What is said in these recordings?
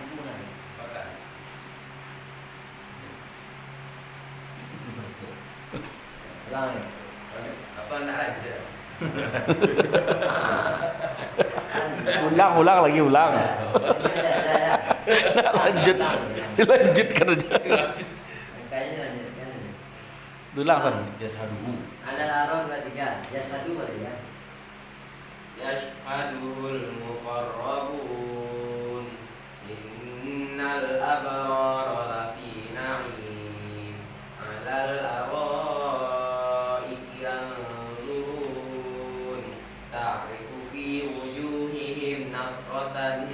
Ampunan. Makan. Ulang nih. Apa nak aja? Ulang lagi ulang. Nah, Lanjut. Dilanjut kerja. Kayaknya lanjutkan. Ulang san. Yashaduhu. Ada larang ketiga. Yashadu kali ya. Yashhaduhul muqarrabun. Innal abrara lafi na'im. 'Alal araiki yanzurun. Ta'rifu fi wujuhihim nadratan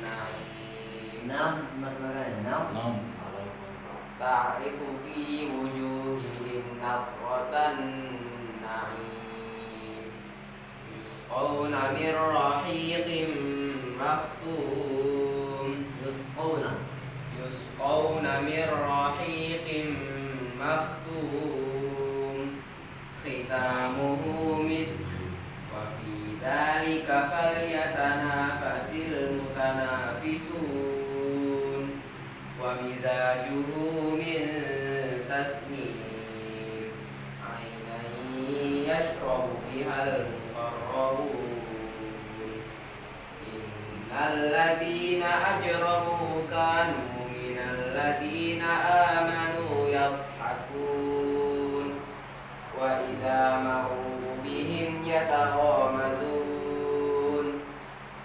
na'im. 6 Mas makanya 6. Ta'rifu fi wujuhihim nadratan na'im. Yusqawna min rahiqin makhtum. Yusqawna min rahiqin makhtum. Khitamuhu misk. Wa fi dhalika falyatanafasil mutanafisun. Wa mizajuhu min tasnim. Ainan yashrabu bihal muqarrabun. Innal ladhina ajramu kanu minal ladhina amanu yadhhakun. Wa idza marru bihim yataghamazun.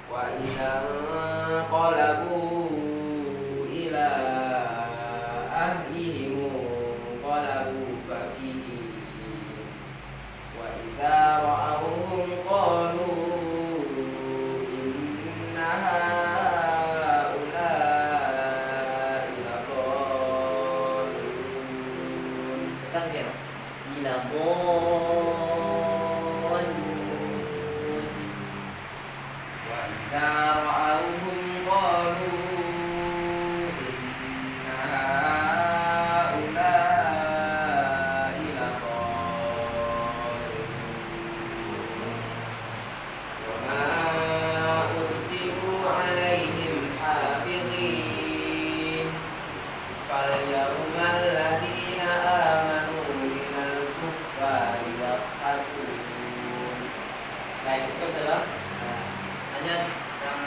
Wa idza qalabu ila ahlihim qalabu fakihin. Wa idza ra'awhum qalu inna haula'i ladallun. Kan dia. Ila Wa idza ra'awhum qalu inna haula'i ladallun. Wa ma ursilu 'alaihim hafidhin. Falyawmal ladhina amanu minal kuffari yadhhakun. Baik, itu adalah lanjut yang